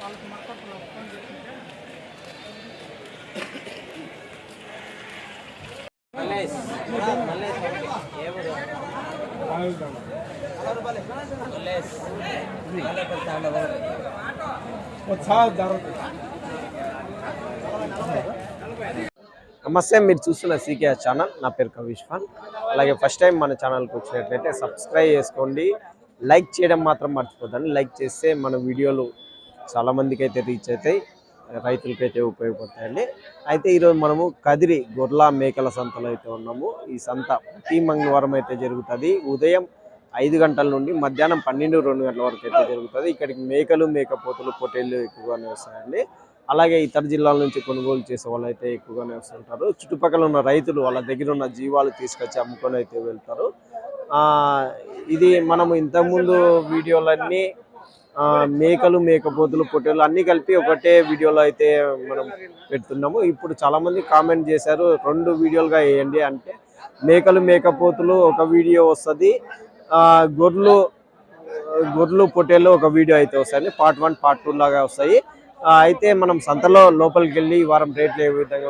నమస్తే, మీరు చూస్తున్న సీకే ఛానల్. నా పేరు కవిష్ఫాన్. అలాగే ఫస్ట్ టైం మన ఛానల్కి వచ్చినట్లయితే సబ్స్క్రైబ్ చేసుకోండి, లైక్ చేయడం మాత్రం మర్చిపోద్దండి. లైక్ చేస్తే మన వీడియోలు చాలామందికి అయితే రీచ్ అవుతాయి, రైతులకైతే ఉపయోగపడతాయండి. అయితే ఈరోజు మనము కదిరి గొర్రెల మేకల సంతలో అయితే ఉన్నాము. ఈ సంత ప్రతి మంగళవారం అయితే జరుగుతుంది. ఉదయం 5 గంటల నుండి మధ్యాహ్నం 12-2 గంటల వరకు అయితే జరుగుతుంది. ఇక్కడికి మేకలు, మేకపోతులు, పొట్టేళ్ళు ఎక్కువగానే వస్తాయండి. అలాగే ఇతర జిల్లాల నుంచి కొనుగోలు చేసే వాళ్ళు అయితే ఎక్కువగానే వస్తుంటారు. చుట్టుపక్కల ఉన్న రైతులు వాళ్ళ దగ్గర ఉన్న జీవాలు తీసుకొచ్చి అమ్ముకొని అయితే వెళ్తారు. ఇది మనము ఇంతకుముందు వీడియోలన్నీ మేకలు, మేకపోతులు, పొట్టేళ్ళు అన్నీ కలిపి ఒకటే వీడియోలో అయితే మనం పెడుతున్నాము. ఇప్పుడు చాలామంది కామెంట్ చేశారు 2 వీడియోలుగా వేయండి అంటే. మేకలు, మేకపోతులు ఒక వీడియో వస్తుంది, గొర్రెలు, పొట్టేళ్ళు ఒక వీడియో అయితే వస్తాయి. పార్ట్ 1, పార్ట్ 2 లాగా వస్తాయి. అయితే మనం సంతలో లోపలికి వెళ్ళి ఈ వారం రేట్లు ఏ విధంగా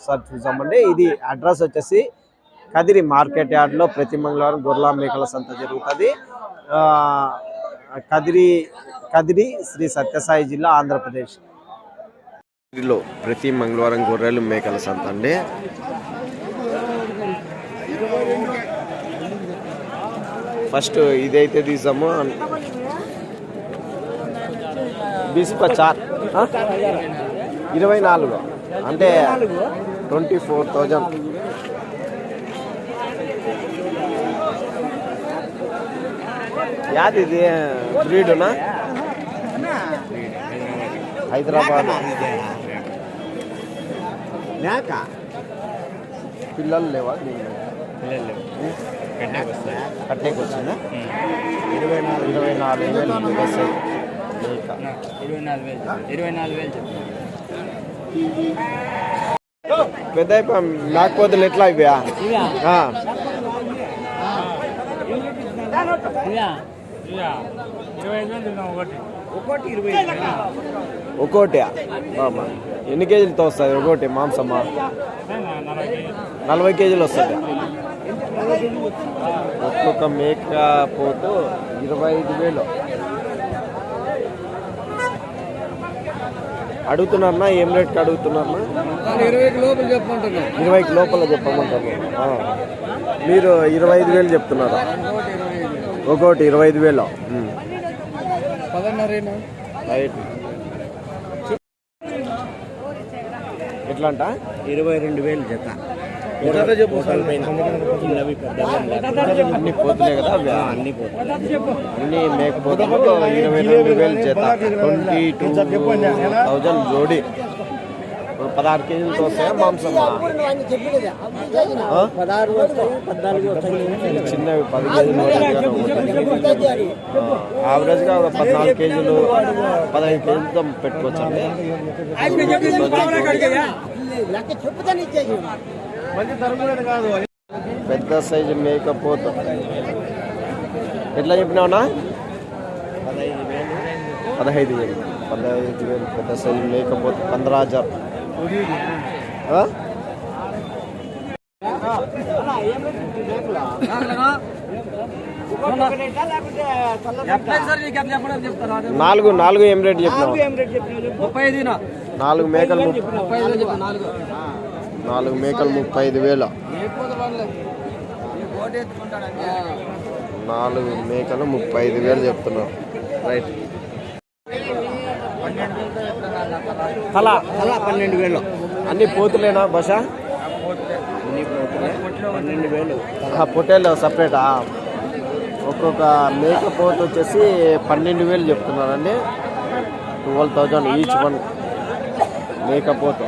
సార్ చూసామండి. ఇది అడ్రస్ వచ్చేసి కదిరి మార్కెట్ యార్డ్లో ప్రతి మంగళవారం గొర్రెల మేకల సంత జరుగుతుంది. కదిరి శ్రీ సత్యసాయి జిల్లా, ఆంధ్రప్రదేశ్. కదిరిలో ప్రతి మంగళవారం గొర్రెలు మేకల సంత అండి. ఫస్ట్ ఇదైతే తీసాము. 24 అంటే 24,000. యాది ఇది బ్రీడునా? హైదరాబాద్ పిల్లలు లేవా? కట్టేకి వచ్చిందా? 24,000 వస్తాయి. 24,000 పెద్ద మేకపోతులు ఎట్లా ఇవ్వా? ఒక్కోటి ఎన్ని కేజీలతో వస్తుంది? ఒకటి మాంసమా 40 కేజీలు వస్తుంది. ఒక్కొక్క మేకపోతు 25,000 అడుగుతున్నారన్నా. ఏం రేట్కి అడుగుతున్నారన్నా? 20 లోపల చెప్పమంటారు. మీరు 25,000 చెప్తున్నారు. ఒకటి 25,000. ఎట్లా అంట? 22,000 జత. అన్ని పోతున్నాయి కదా, అన్ని మేకపోతే 22,000 జత. 22,000 జోడి. 16 కేజీలతో వస్తాయా మాంసమా? చిన్నవి 10 కేజీలు యావరేజ్గా 14 కేజీలు 15 కేజీలతో పెట్టుకోవచ్చండి. పెద్ద సైజు మేకపోతు ఎట్లా చెప్పినావునా? 15,000. పెద్ద సైజు మేకపోతు 15,000. నాలుగు ఏం రేట్ చెప్పినావు? 4 మేకలు 35,000. 4 మేకలు 35,000 చెప్తున్నారు. రైట్. తలా 12,000. అన్ని పోతులేనా భాష? 12,000. పొట్టేళ్ళు సపరేటా? ఒక్కొక్క మేకపోతు వచ్చేసి 12,000 చెప్తున్నారండి. 12,000 ఈచ్ వన్ మేకపోతు.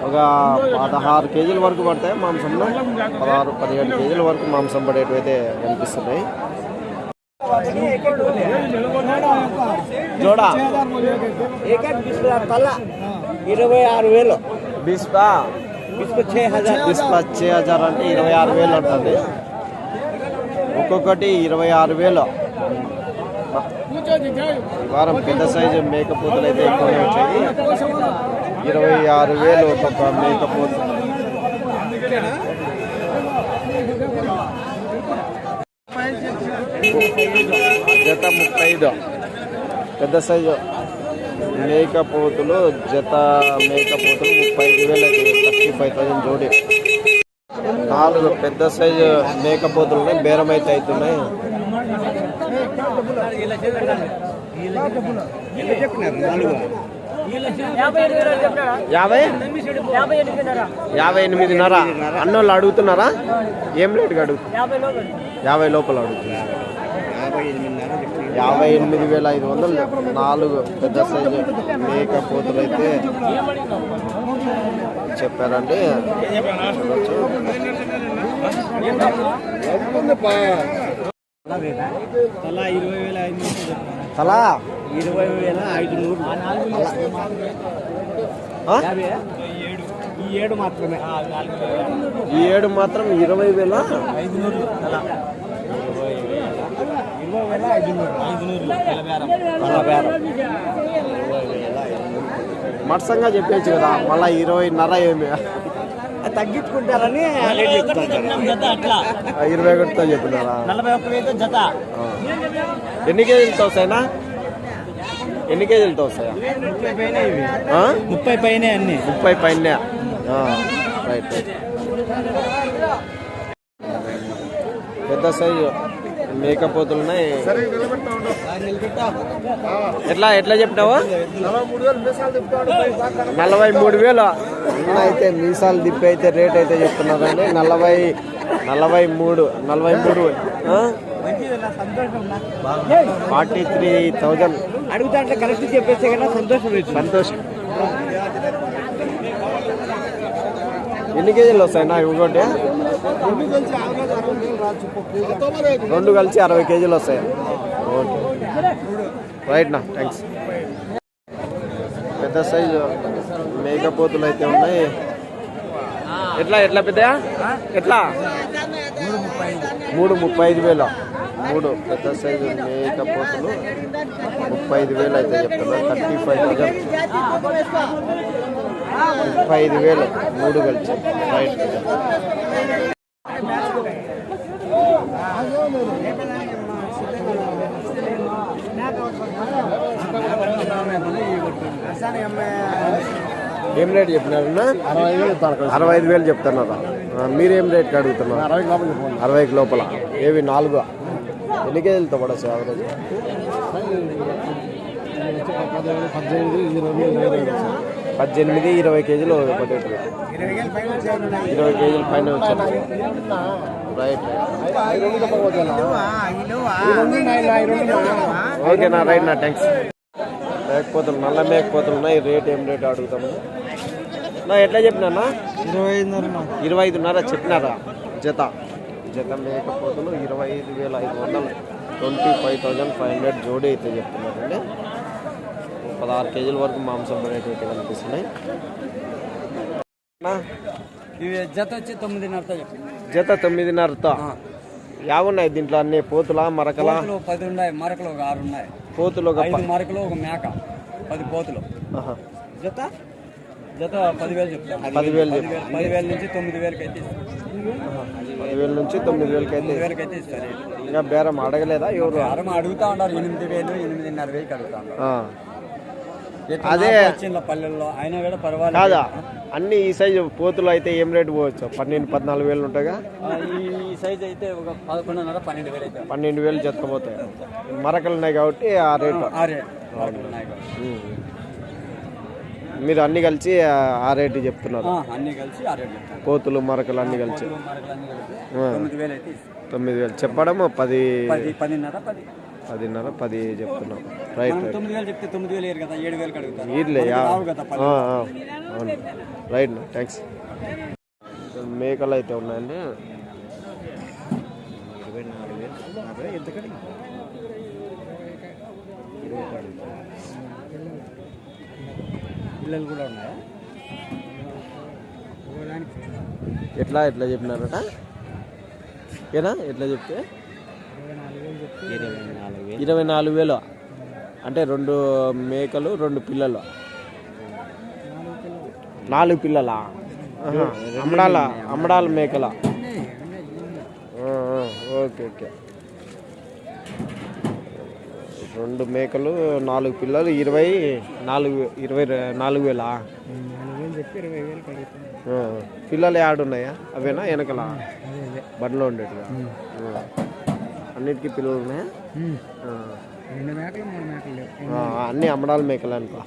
ఒక 16 కేజీల వరకు పడతాయి మాంసంలో. 16-17 కేజీల వరకు మాంసం పడేటివి అయితే కనిపిస్తున్నాయి. జోడా 26,000. 6,000 అంటే 26,000 ఉంటుంది. ఒక్కొక్కటి 26,000. ఈ వారం పెద్ద సైజు మేకపోతులు అయితే ఎక్కువనే వచ్చాయి. 26,000 ఒక్కొక్క మేకపోతు. జత 35. పెద్ద సైజు మేకపోతులు జత మేకపోతులు 35,000 అయితే 35,000 జోడి. 4 పెద్ద సైజు మేకపోతులు బేరం అయితే అవుతున్నాయి. 58,500. అన్నోళ్ళు అడుగుతున్నారా? ఏం రేటుగా అడుగుతున్నారు? 50 లోపల అడుగుతున్నారు. 58,500. 4 పెద్ద సైజు మేకపోతులు అయితే చెప్పారండి. తలా 20,500. ఈ ఏడు మాత్రం 20,500. మత్సంగా చెప్పేచ్చు కదా, మళ్ళీ 20,500 ఏమి తగ్గించుకుంటారని 21తో చెప్పినారా? 41,000 జత. ఎన్ని కేజీలతో వస్తాయినా? ఎన్ని కేజీలతో వస్తాయా? 30 పైన. అన్ని 30 పైన. రైట్. పెద్ద సైజు మేకపోతులు ఉన్నాయి. ఎట్లా చెప్పినావు? 43,000. అయితే మీసాలు తిప్పి అయితే రేట్ అయితే చెప్తున్నారండి. 43. 43,000 అడుగుతా అంటే కరెక్ట్ చెప్పేస్తే కదా సంతోషం. ఎన్ని కేజీలు వస్తాయి నా ఇంకోటి? 2 కలిసి 60 కేజీలు వస్తాయి. ఓకే, రైట్ నా, థ్యాంక్స్. పెద్ద సైజు మేకపోతులు అయితే ఉన్నాయి. ఎట్లా పెద్దయా? 3,35,000. 3 పెద్ద సైజు మేకపోతులు 35,000 అయితే చెప్తున్నారు. 35,000. 35,000 3 కలిసి. రైట్. ఏం రేట్ చెప్పినారు? 65,000 చెప్తున్నారా? మీరేం రేట్కి అడుగుతున్నారు? 60 లోపల. ఏవి 4? ఎన్ని కేజీలతో పడచ్చు యావరేజ్? 18, 20 కేజీలు పట్టేట్టు. 20 కేజీల పైన వచ్చాను. రైట్. ఓకేనా, రైట్ నా, థ్యాంక్స్. మేకపోతులు, నల్ల మేకపోతులు ఉన్నాయి. రేట్ ఏం రేట్ అడుగుతాము నా? ఎట్లా చెప్పినా? 25,500 చెప్పినారా? జత మేకపోతులు 25,500. 25,500 జోడీ అయితే చెప్తున్నారండి. 16 కేజీల వరకు మాంసం పడేటువంటి కనిపిస్తున్నాయి. జత వచ్చి 9,500. జత 9,500. యావున్నాయి దీంట్లో? అన్ని పోతులా మరకలా? 10 ఉన్నాయి. మరకలు 6 ఉన్నాయి. పోతులు 5 మరకలు, ఒక మేక, 10 పోతులు. జత 10,000 చెప్తాను. 10,000 నుంచి 9,000 అయితే. 10,000 నుంచి 9,000 అయితే ఇస్తారు. ఇంకా బేరం అడగలేదా ఎవరు? అడుగుతా ఉన్నారు. 8,000, 8,500 అడుగుతా ఉన్నారు. అదే పల్లెల్లో అయినా కూడా పర్వాలేదు. కాదా అన్ని ఈ సైజు పోతులు అయితే ఏం రేటు పోవచ్చు? 12,000-14,000 ఉంటాయిగా. ఈ సైజ్ అయితే ఒక 11,500, 12,000 అయితే. 12,000 చెత్తపోతాయి. మరకలు ఉన్నాయి కాబట్టి ఆ రేటు. మీరు అన్ని కలిసి ఆ రేటు చెప్తున్నారు? అన్ని కలిసి ఆ రేటు. పోతులు మరకలు అన్ని కలిసి 9,000 చెప్పడం. 10,500 చెప్తున్నాం. రైట్. 9,000 చెప్తే 9,000 కదా, 7,000 అడుగుతాను. అవును, రైట్, థ్యాంక్స్. మేకలు అయితే ఉన్నాయండి. 24,000. పిల్లలు కూడా ఉన్నాయా? ఎట్లా చెప్పినారట? ఏనా ఎట్లా చెప్తే? 24,000. అంటే 2 మేకలు 2 పిల్లలు 4 పిల్లలా? ఆహా. అమ్మడాల మేకల. Okay okay. 2 మేకలు 4 పిల్లలు 24,000. పిల్లలు యాడున్నాయా? అవేనా వెనకలా బండ్లో ఉండేట్టుగా? అన్నిటికీ పిల్లలు ఉన్నాయా? అన్ని అమ్మడాల మేకలు అనుకో.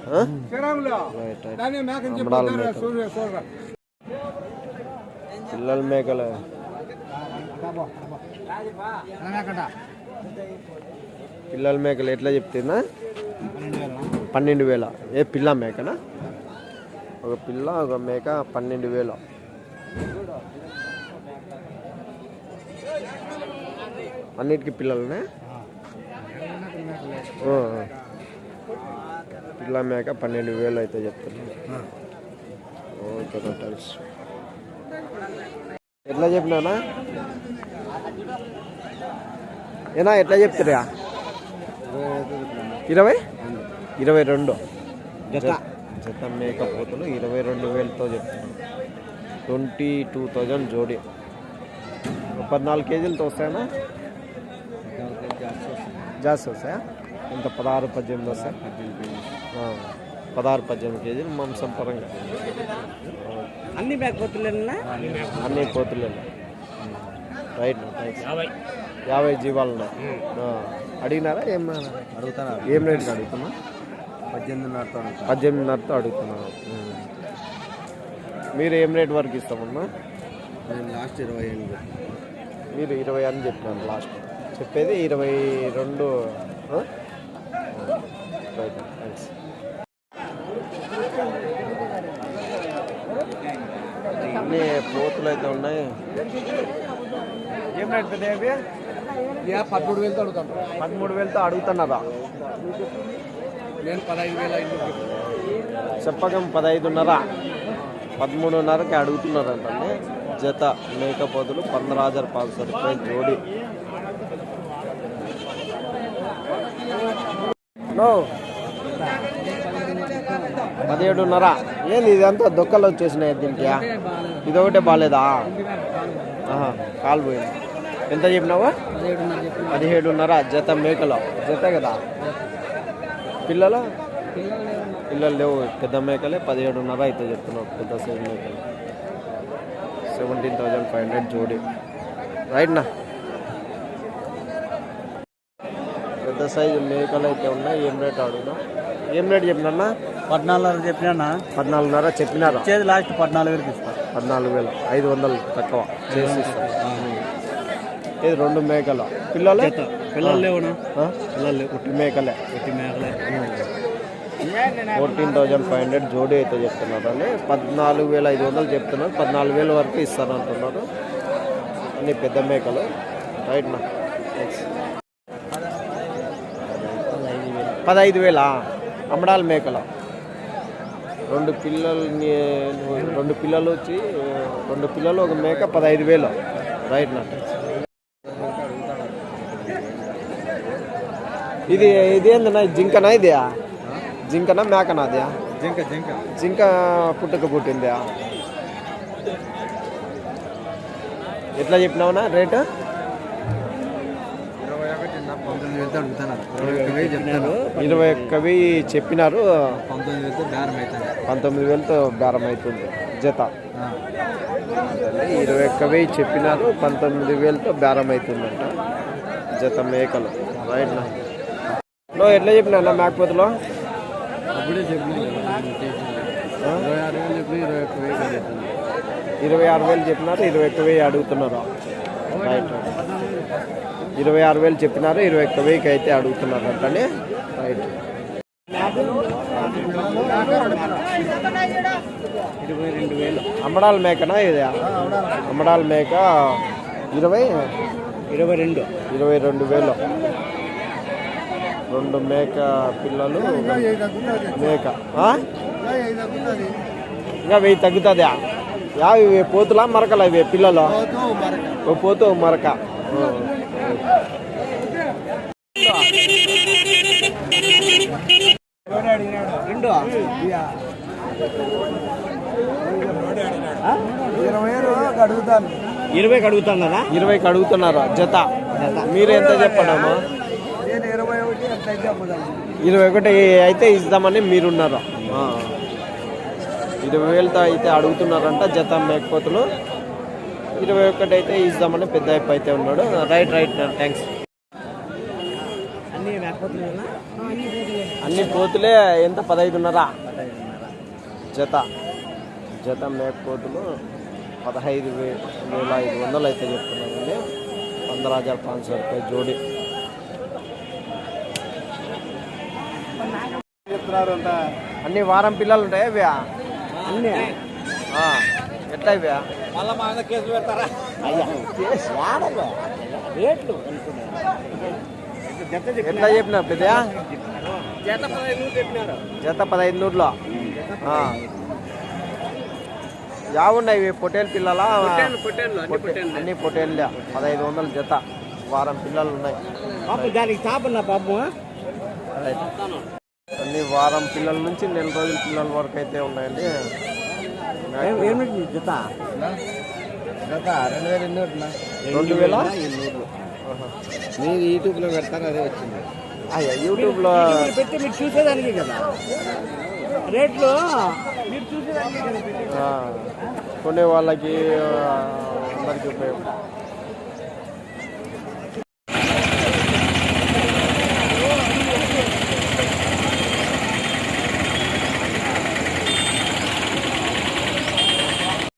అమ్మడాల మేకలు, పిల్లల మేకలు. పిల్లల మేకలు ఎట్లా చెప్తున్నా? 12,000. ఏ పిల్ల మేకనా? ఒక పిల్ల ఒక మేక 12,000. అన్నిటికీ పిల్లలనే? పిల్ల మేక 12,000 అయితే చెప్తున్నాను. Okay thanks. ఎట్లా చెప్పినానా ఏనా? ఎట్లా చెప్తారా? 22 జత మేకపోతులు 22,000తో చెప్తున్నాను. 22,000 జోడి. 14 కేజీలతో వస్తాయనా? జాస్తి వస్తాయా? ఇంత 16-18 వస్తాయి. 16-18 కేజీలు మాంసం పరంగా. అన్ని మేకపోతులేనా? అన్ని పోతులే. రైట్. 50 జీవాలు ఉన్నాయి. అడిగినారా? అడుగుతారా? ఏం రేట్కి అడుగుతున్నా? 18,500తో అడుగుతున్నాను. మీరు ఏం రేట్ వరకు ఇస్తామన్నా? లాస్ట్ 20. మీరు 20 అని చెప్పినాను లాస్ట్. చెప్పేది 22. Right thanks. అన్ని పోతులు అయితే ఉన్నాయి. ఏం రేట్ పెద్ద? 13,000తో అడుగుతాను. 13,000తో అడుగుతున్నారా? నేను 15,000 చెప్పకం 15,500. 13,500కి అడుగుతున్నారంటే జత మేకపోతులు 15,500 రూపాయలు జోడి. 17,500. ఏంది ఇదంతా దొక్కలు వచ్చేసినాయి దీనికి? ఇదొకటే బాగాలేదా? కాలు పోయింది. ఎంత చెప్పినావా? 17,500 జత మేకలు. జత కదా? పిల్లలు లేవు. పెద్ద మేకలే 17,500 అయితే చెప్తున్నావు. పెద్ద సైజు మేకలు 17,500 జోడి. రైట్నా? పెద్ద సైజు మేకలు అయితే ఉన్నాయి. ఏం రేట్ అడుగునా? ఏం రేట్ చెప్పినా? 14,500 చెప్పినా. 14,500 చెప్పినారా? లాస్ట్ 14,000 ఇస్తా. 14,500 తక్కువ చేసి ఇస్తాను. ఇది 2 మేకలు. పిల్లలు లేవునా? ఉట్టి మేకలే. 14,500 జోడి అయితే చెప్తున్నారు. అని 14,500 చెప్తున్నారు. 14,000 వరకు ఇస్తారు అంటున్నారు. అన్ని పెద్ద మేకలు. రైట్నా? 15,000 అమ్మడాల మేకలు. 2 పిల్లలు వచ్చి 2 పిల్లలు ఒక మేక 15,000. రైట్నా? ఇది ఏందన్నా? జింకనా? ఇది జింకనా మేకనా? అది జింక పుట్టుక పుట్టిందా? ఎట్లా చెప్పినావునా రేటు? 21,000 చెప్పినారు. 19,000తో బేరం అవుతుంది జత. 21,000 చెప్పినారు. 19,000తో బేరం అవుతుందంట జత మేకలు. రైట్ నా? ఎట్లా చెప్పినా మేకపోతులో? అప్పుడే చెప్పిన 26,000 చెప్పినారు. 21,000 అడుగుతున్నారు. రైట్. 26,000 చెప్పినారు. 21,000 అయితే అడుగుతున్నారు అంటనే. రైట్. 22,000 అమ్మడాల మేకనా? ఇది అమ్మడాల మేక 22,000. 22,000. 2 మేక పిల్లలు మేక. ఇంకా 1000 తగ్గుతుందా? ఇవి పోతులా మరకలా? ఇవి పిల్లలు పోతూ మరక. రెండు 20 అడుగుతాను 20కి అడుగుతున్నారా జత? మీరు ఎంత చెప్పడమ్మా? 21 అయితే ఇద్దామని మీరున్నారు. 20,000తో అయితే అడుగుతున్నారంట జత మేకపోతులు. 21 అయితే ఇద్దామని పెద్ద అయితే ఉన్నాడు. Right thanks. అన్ని పోతులే. ఎంత? 15,500 జత మేకపోతులు 15,500 అయితే చెప్తున్నారండి. 15,500 రూపాయలు జోడి. అన్ని వారం పిల్లలు ఉంటాయి ఇవి అన్నీ ఎట్లా ఇవి? మళ్ళీ మా ఆయన కేసులు పెడతారా? రేట్లు ఎట్లా చెప్పినా పెద్ద? జత 15 చెప్పినారు. జత 15,000లో యావున్నాయి ఇవి? పొటేల్ పిల్లలా? అన్ని పొటేళ్ళే. 1500 జత. వారం పిల్లలు ఉన్నాయి. దానికి తాపన్నా పాపం. అన్ని వారం పిల్లల నుంచి నెల రోజుల పిల్లల వరకు అయితే ఉన్నాయండి. జత 2,200 మీరు యూట్యూబ్లో పెడతారు, అదే వచ్చింది. యూట్యూబ్లో పెట్టి మీరు చూసేదానికి కదా రేట్లు. మీరు చూసేదానికి కొనే వాళ్ళకి అందరికీ ఉపయోగం.